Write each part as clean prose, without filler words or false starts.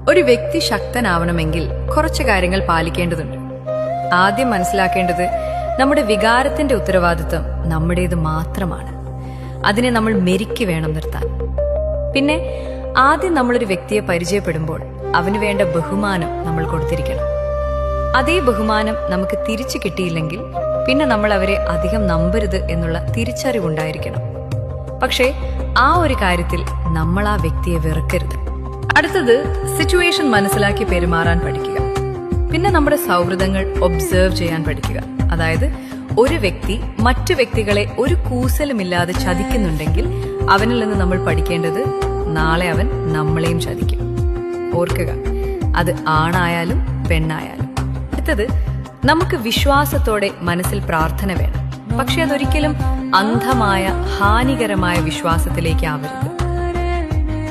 ഒരു വ്യക്തി ശക്തനാവണമെങ്കിൽ കുറച്ച് കാര്യങ്ങൾ പാലിക്കേണ്ടതുണ്ട്. ആദ്യം മനസ്സിലാക്കേണ്ടത് നമ്മുടെ വികാരത്തിന്റെ ഉത്തരവാദിത്വം നമ്മുടേത് മാത്രമാണ്. അതിനെ നമ്മൾ മെരുക്കി വേണം നിർത്താൻ. പിന്നെ ആദ്യം നമ്മളൊരു വ്യക്തിയെ പരിചയപ്പെടുമ്പോൾ അവന് വേണ്ട ബഹുമാനം നമ്മൾ കൊടുത്തിരിക്കണം. അതേ ബഹുമാനം നമുക്ക് തിരിച്ചു കിട്ടിയില്ലെങ്കിൽ പിന്നെ നമ്മൾ അവരെ അധികം നമ്പരുത് എന്നുള്ള തിരിച്ചറിവുണ്ടായിരിക്കണം. പക്ഷേ ആ ഒരു കാര്യത്തിൽ നമ്മൾ ആ വ്യക്തിയെ വെറുക്കരുത്. അടുത്തത് സിറ്റുവേഷൻ മനസ്സിലാക്കി പെരുമാറാൻ പഠിക്കുക. പിന്നെ നമ്മുടെ സൗഹൃദങ്ങൾ ഒബ്സർവ് ചെയ്യാൻ പഠിക്കുക. അതായത് ഒരു വ്യക്തി മറ്റു വ്യക്തികളെ ഒരു കൂസലുമില്ലാതെ ചതിക്കുന്നുണ്ടെങ്കിൽ അവനിൽ നിന്ന് നമ്മൾ പഠിക്കേണ്ടത് നാളെ അവൻ നമ്മളെയും ചതിക്കും. ഓർക്കുക, അത് ആണായാലും പെണ്ണായാലും. അടുത്തത് നമുക്ക് വിശ്വാസത്തോടെ മനസ്സിൽ പ്രാർത്ഥന വേണം. പക്ഷെ അതൊരിക്കലും അന്ധമായ ഹാനികരമായ വിശ്വാസത്തിലേക്ക് ആവരുത്.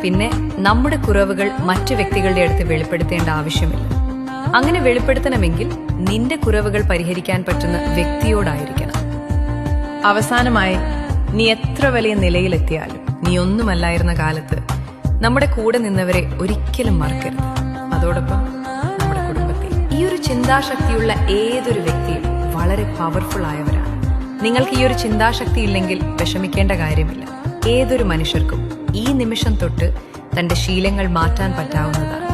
പിന്നെ നമ്മുടെ കുറവുകൾ മറ്റു വ്യക്തികളുടെ അടുത്ത് വെളിപ്പെടുത്തേണ്ട ആവശ്യമില്ല. അങ്ങനെ വെളിപ്പെടുത്തണമെങ്കിൽ നിന്റെ കുറവുകൾ പരിഹരിക്കാൻ പറ്റുന്ന വ്യക്തിയോടായിരിക്കണം. അവസാനമായി, നീ എത്ര വലിയ നിലയിലെത്തിയാലും നീ ഒന്നുമല്ലായിരുന്ന കാലത്ത് നമ്മുടെ കൂടെ നിന്നവരെ ഒരിക്കലും മറക്കരുത്. അതോടൊപ്പം നമ്മുടെ കുടുംബത്തെ. ഈ ഒരു ചിന്താശക്തിയുള്ള ഏതൊരു വ്യക്തിയും വളരെ പവർഫുൾ ആയവരാണ്. നിങ്ങൾക്ക് ഈ ഒരു ചിന്താശക്തി ഇല്ലെങ്കിൽ വിഷമിക്കേണ്ട കാര്യമില്ല. ഏതൊരു മനുഷ്യർക്കും ഈ നിമിഷം തൊട്ട് തന്റെ ശീലങ്ങൾ മാറ്റാൻ പറ്റാവുന്നതാണ്.